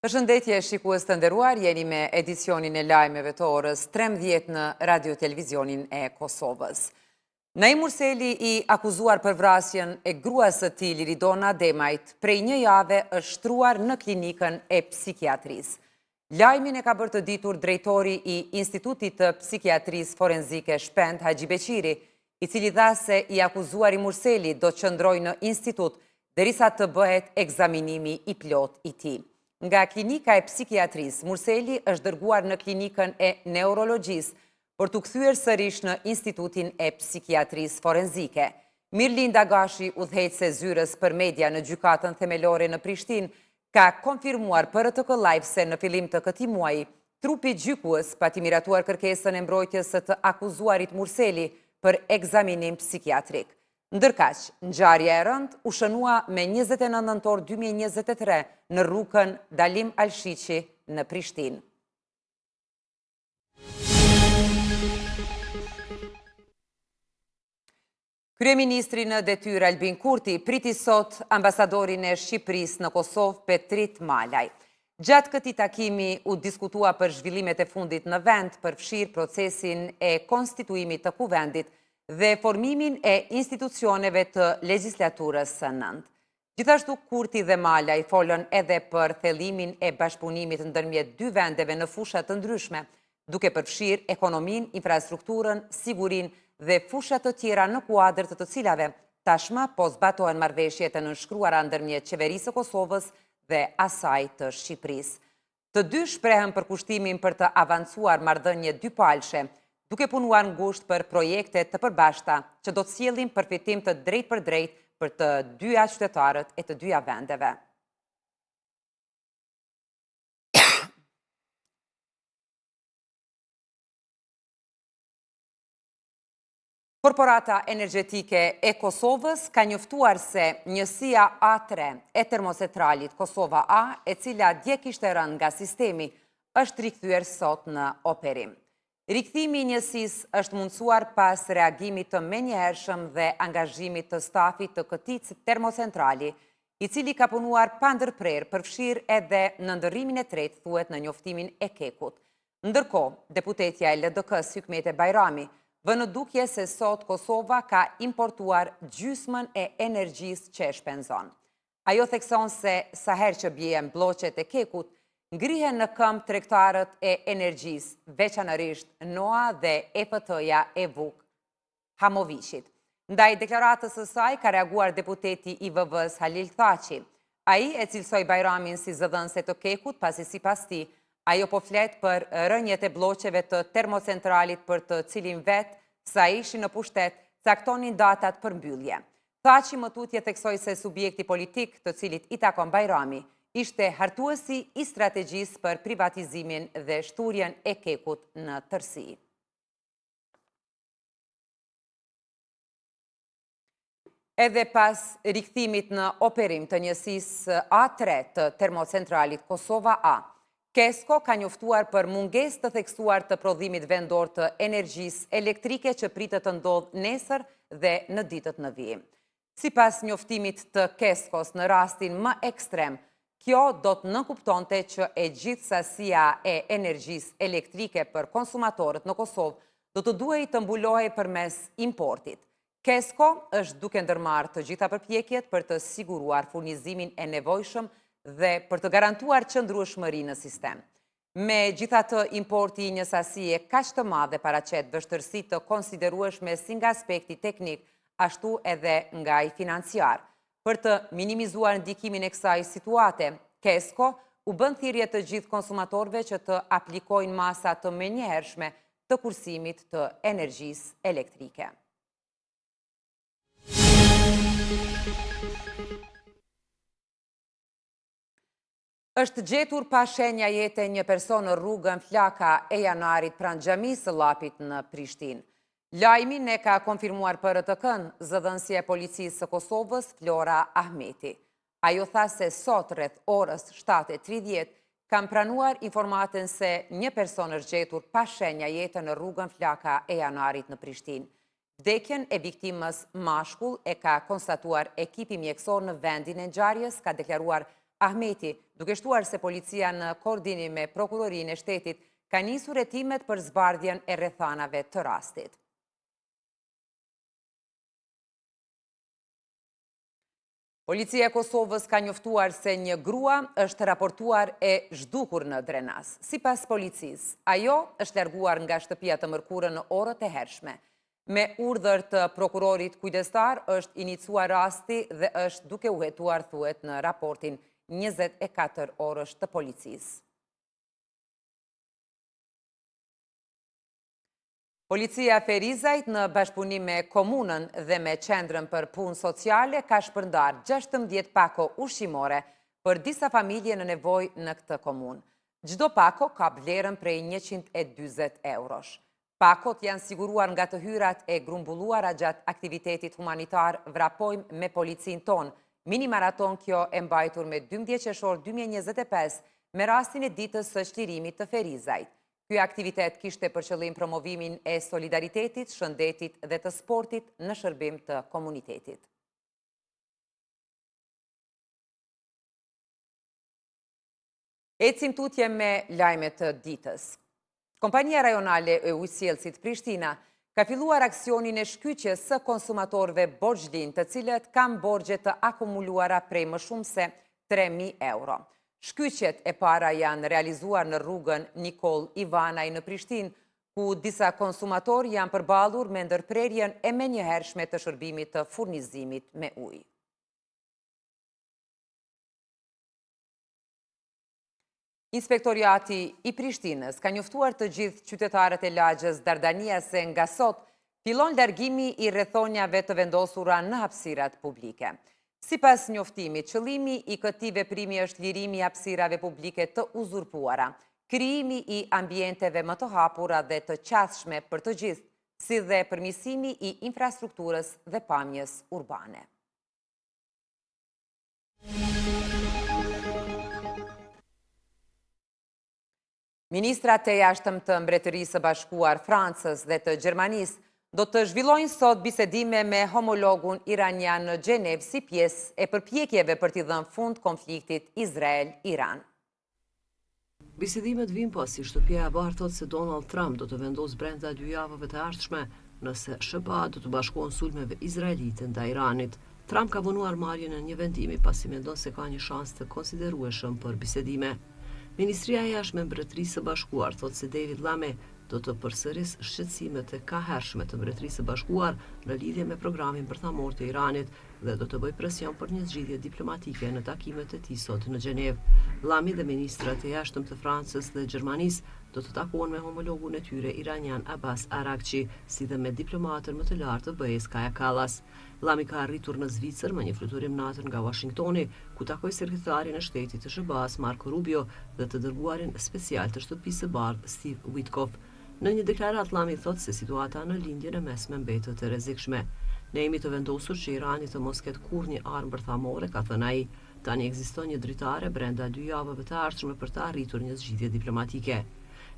Përshëndetje shikues të nderuar, jeni me edicionin e lajmeve të orës 13 në Radio Televizionin e Kosovës. Naim Murseli, i akuzuar për vrasjen e gruas së tij Liridona Demajt, prej një jave është shtruar në klinikën e psikiatrisë. Lajmin e ka bërë të ditur drejtori i Institutit të Psikiatrisë Forenzike Shpend Haxhi Beqiri, i cili tha se i akuzuari Murseli do të qëndrojë në institut derisa të bëhet ekzaminimi i plot i tij. Nga klinika e psikiatrisë, Murseli është dërguar në klinikën e neurologjisë për të kthyer sërish në Institutin e Psikiatrisë Forenzike. Mirlinda Gashi, udhëheqëse e zyrës për media në gjykatën themelore në Prishtinë, ka konfirmuar për RTK Live se në fillim të këtij muaji, trupi gjykues pati miratuar kërkesën e mbrojtjes së të akuzuarit Murseli për ekzaminim psikiatrik. Ndërkaq, ngjarja e rëndë u shënua me 29 nëntor 2023 në rrugën Dalim Alshiqi në Prishtinë. Kryeministri në detyrë Albin Kurti priti sot ambasadorin e Shqipërisë në Kosovë Petrit Malaj. Gjatë këtij takimi u diskutua për zhvillimet e fundit në vend, përfshirë procesin e konstituimit të kuvendit dhe formimin e institucioneve të legjislaturës së nëntë. Gjithashtu Kurti dhe Malaj folën edhe për thellimin e bashkëpunimit ndërmjet dy vendeve në fusha të ndryshme, duke përfshirë ekonominë, infrastrukturën, sigurinë dhe fusha të tjera në kuadër të cilave tashmë po zbatohen marrëveshjet e nënshkruara ndërmjet Qeverisë së Kosovës dhe asaj të Shqipërisë. Të dy shprehen përkushtimin për të avancuar marrëdhënie dypalshe, duke punuar ngushtë për projekte të përbashkëta që do të sjellin përfitim të drejtë për drejtë për të dyja qytetarët e të dyja vendeve. Korporata Energjetike e Kosovës ka njoftuar se njësia A3 e termocentralit Kosova A, e cila dje kishte rënë nga sistemi, është rikthyer sot në operim. Rikthimi i njësisë është mundsuar pas reagimit të menjëhershëm dhe angazhimit të stafit të këtij termocentrali, i cili ka punuar pa ndërprerje, përfshirë edhe në ndërrimin e tretë, thuhet në njoftimin e Kekut. Ndërkohë, deputetja e LDK-s Hykmete Bajrami vë në dukje se sot Kosova ka importuar gjysmën e energjisë që e shpenzon. Ajo thekson se sa herë që bien blloqet e Kekut, ngrihen në këmbë tregtarët e energjisë, veçanërisht NOA dhe EPT-ja e Vuk Hamoviqit. Ndaj deklaratës së saj ka reaguar deputeti i VV-s Halil Thaçi. Ai e cilësoi Bajramin si zëdhënëse të Kekut, pasi sipas tij ajo po flet për rënjet e blloqeve të termocentralit për të cilin vetë, sa ishin në pushtet, caktonin datat për mbyllje. Thaçi më tutje theksoi se subjekti politik të cilit i takon Bajrami ishte hartuesi i strategjisë për privatizimin dhe shturjen e Kekut në tërësi. Edhe pas rikthimit në operim të njësisë A3 të termocentralit Kosova A, Kesko ka njoftuar për mungesë të theksuar të prodhimit vendor të energjisë elektrike që pritet të ndodhë nesër dhe në ditët në vijim. Sipas njoftimit të Keskos, në rastin më ekstrem, kjo do të nënkuptonte që e gjithë sasia e energjisë elektrike për konsumatorët në Kosovë do të duhej të mbulohej përmes importit. Kesko është duke ndërmarrë të gjitha përpjekjet për të siguruar furnizimin e nevojshëm dhe për të garantuar qëndrueshmëri në sistem. Megjithatë, importi i një sasie kaq të madhe paraqet vështirësi të konsiderueshme si nga aspekti teknik, ashtu edhe nga i financiar. Për të minimizuar ndikimin e kësaj situate, Kesko u bën thirrje të gjithë konsumatorëve që të aplikojnë masa të menjëhershme të kursimit të energjisë elektrike. Është gjetur pa shenja jete një person në rrugën Flaka e Janarit pranë xhamisë së Llapit në Prishtinë. Lajmin e ka konfirmuar për RTK-n zëdhënësia e policisë së Kosovës Flora Ahmeti. Ajo tha se sot rreth orës 7:30 kanë pranuar informatën se një person është gjetur pa shenja jete në rrugën Flaka e Janarit në Prishtinë. Vdekjen e viktimës mashkull e ka konstatuar ekipi mjekësor në vendin e ngjarjes, ka deklaruar Ahmeti, duke shtuar se policia në koordinim me prokurorinë e shtetit ka nisur hetimet për zbardhjen e rrethanave të rastit. Policia e Kosovës ka njoftuar se një grua është raportuar e zhdukur në Drenas. Sipas policisë, ajo është larguar nga shtëpia të mërkurën në orët e hershme. Me urdhër të prokurorit kujdestar është inicuar rasti dhe është duke u hetuar, thuhet në raportin 24 orësh të policisë. Policia Ferizajt në bashkëpunim me komunën dhe me qendrën për punë sociale ka shpërndar 16 pako ushqimore për disa familje në nevojë në këtë komunë. Çdo pako ka vlerën prej 140 eurosh. Pakot janë siguruar nga të hyrat e grumbulluara gjatë aktivitetit humanitar Vrapojmë me policinë tonë. Mini maraton kjo e mbajtur me 12 qershor 2025 me rastin e ditës së çlirimit të Ferizajt. Ky aktivitet kishte për qëllim promovimin e solidaritetit, shëndetit dhe të sportit në shërbim të komunitetit. Ecim tutje me lajmet të ditës. Kompania rajonale e ujësjellësit Prishtina ka filluar aksionin e shkyqjes së konsumatorëve borxhlin, të cilët kanë borxhe të akumuluara prej më shumë se 3.000 euro. Shkyqjet e para janë realizuar në rrugën Nikol Ivanaj në Prishtinë, ku disa konsumatorë janë përballur me ndërprerjen e menjëhershme të shërbimit të furnizimit me ujë. Inspektoriati i Prishtinës ka njoftuar të gjithë qytetarët e lagjës Dardania se nga sot fillon largimi i rrethonjave të vendosura në hapësirat publike. Sipas njoftimit, qëllimi i këtij veprimi është lirimi i hapësirave publike të uzurpuara, krijimi i ambienteve më të hapura dhe të qasshme për të gjithë, si dhe përmirësimi i infrastrukturës dhe pamjes urbane. Ministrat e jashtëm të Mbretërisë së Bashkuar, Francës dhe të Gjermanisë do të zhvillojnë sot bisedime me homologun iranian në Gjenevë si pjesë e përpjekjeve për t'i dhënë fund konfliktit Izrael-Iran. Bisedimet vijnë pasi shtëpia e Bardhë thotë se Donald Trump do të vendosë brenda 2 javëve të ardhshme nëse SBA do të bashkohen sulmeve izraelite ndaj Iranit. Trump ka vonuar marrjen e një vendimi pasi mendon se ka një shans të konsiderueshëm për bisedime. Ministria e Jashtme e Mbretërisë së Bashkuar thotë se David Lammy do të përsërisë shqetësimet e kahershme të Mbretërisë së Bashkuar në lidhje me programin bërthamor të Iranit dhe do të bëjë presion për një zgjidhje diplomatike në takimet e tij sot në Gjenevë. Lammy dhe ministrat e jashtëm të Francës dhe Gjermanisë do të takohen me homologun e tyre iranian Abbas Araghchi, si dhe me diplomatën më të lartë të BE-s Kaja Kallas. Lammy ka arritur në Zvicër me një fluturim natën nga Washingtoni, ku takoi sekretarin e shtetit të SBA-s Marco Rubio dhe të dërguarin special të shtëpisë së Bardhë Steve Witkoff. Në një deklaratë Lammy thotë se situata në lindjen e mesme mbetet e rrezikshme. Ne jemi të vendosur që Irani të mos ketë kurrë armë bërthamore, ka thënë ai. Tani ekziston një dritare brenda 2 javëve të ardhshme për të arritur një zgjidhje diplomatike.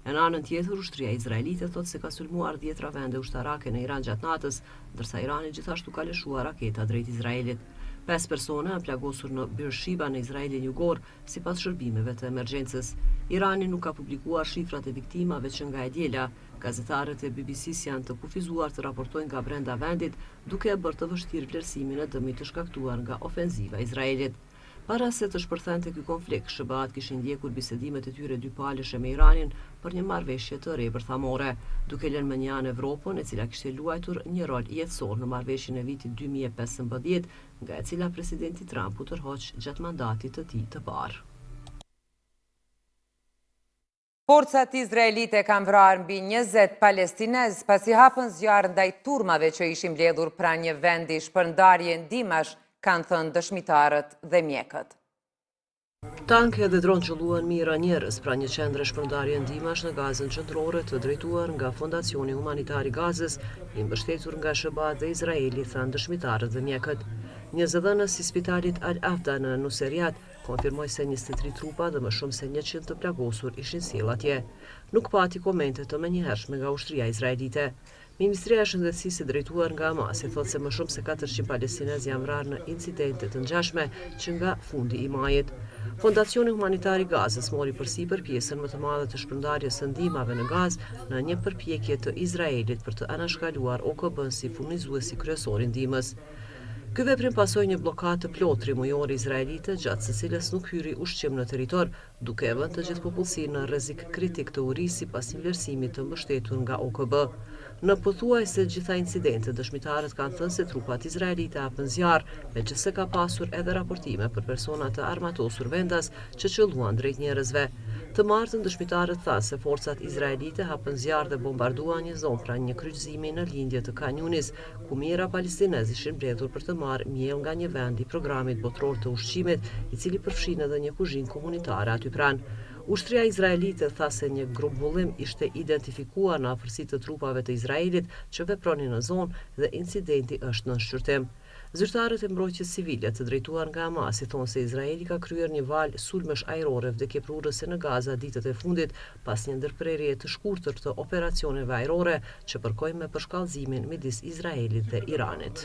Në anën tjetër, ushtria izraelite thotë se ka sulmuar 10 vende ushtarake në Iran gjatë natës, ndërsa Irani gjithashtu ka lëshuar raketa drejt Izraelit. 5 persona janë plagosur në Beersheba në Izraelin jugor, sipas shërbimeve të emergjencës. Irani nuk ka publikuar shifrat e viktimave që nga e diela. Gazetarët e BBC-s janë të kufizuar të raportojnë nga brenda vendit, duke e bërë të vështirë vlerësimin e dëmit të shkaktuar nga ofenziva e Izraelit. Para se të shpërthente ky konflikt, SBA-t kishin ndjekur bisedimet e tyre dypalëshe me Iranin për një marrëveshje të re bërthamore, duke lënë më një anë Evropën, e cila kishte luajtur një rol jetësor në marrëveshjen e vitit 2015, nga e cila presidenti Trump u tërhoq gjatë mandatit të tij të parë. Forcat izraelite kanë vrarë mbi 20 palestinez pasi hapën zjarr ndaj turmave që ishin mbledhur pranë një vendi shpërndarje ndimash, kanë thënë dëshmitarët dhe mjekët. Tanke dhe dronë qëlluan mira njerëz pra një qendre shpërndarje ndimash në Gazën qendrore të drejtuar nga Fondacioni Humanitar i Gazës, i mbështetur nga SBA dhe Izraeli, thanë dëshmitarët dhe mjekët. Një zëdhënës i spitalit Al-Afda në Nuseriat konfirmoi se 23 trupa dhe më shumë se 100 të plagosur ishin sjellë atje. Nuk pati komente të menjëhershme nga ushtria izraelite. Ministria e Shëndetësisë drejtuar nga Hamasi thotë se më shumë se 400 palestinezë janë vrarë në incidente të ngjashme që nga fundi i majit. Fondacioni Humanitar i Gazës mori përsipër pjesën më të madhe të shpërndarjes së ndihmave në Gazë në një përpjekje të Izraelit për të anashkaluar OKB-n si furnizuesi kryesor i ndihmës. Ky veprim pasoi një bllokadë të plotë mujore izraelite gjatë së cilës nuk hyri ushqim në territor, duke e vënë të gjithë popullsinë në rrezik kritik të urrisë sipas një vlerësimi të mbështetur nga OKB. Në pothuajse gjitha incidentet, dëshmitarët kanë thënë se trupat izraelite hapën zjarr, megjithëse ka pasur edhe raportime për persona të armatosur vendas që qelluan drejt njerëzve. Të martën dëshmitarët thanë se forcat izraelite hapën zjarr dhe bombarduan një zonë pranë një kryqëzimi në lindje të Khan Yunis, ku mijëra palestinezë ishin mbledhur për të marrë miell nga një vend i programit botror të ushqimit, i cili përfshin edhe një kuzhinë komunitare aty pranë. Ushtria izraelite tha se një grumbullim ishte identifikuar në afërsi të trupave të Izraelit që vepronin në zonë dhe incidenti është në shqyrtim. Zyrtarët e mbrojtjes civile të drejtuar nga Hamasi thonë se Izraeli ka kryer një valë sulmesh ajrore vdekjeprurëse në Gaza ditët e fundit pas një ndërprerje të shkurtër të operacioneve ajrore që përkojnë me përshkallëzimin midis Izraelit dhe Iranit.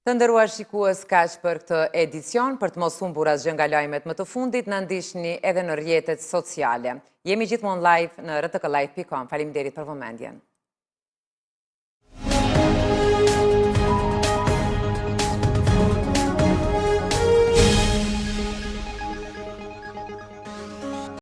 Të nderuar shikues, kaq për këtë edicion. Për të mos humbur asgjë nga lajmet më të fundit, na ndiqni edhe në rrjetet sociale. Jemi gjithmonë live në rtk live.com. Faleminderit për vëmendjen.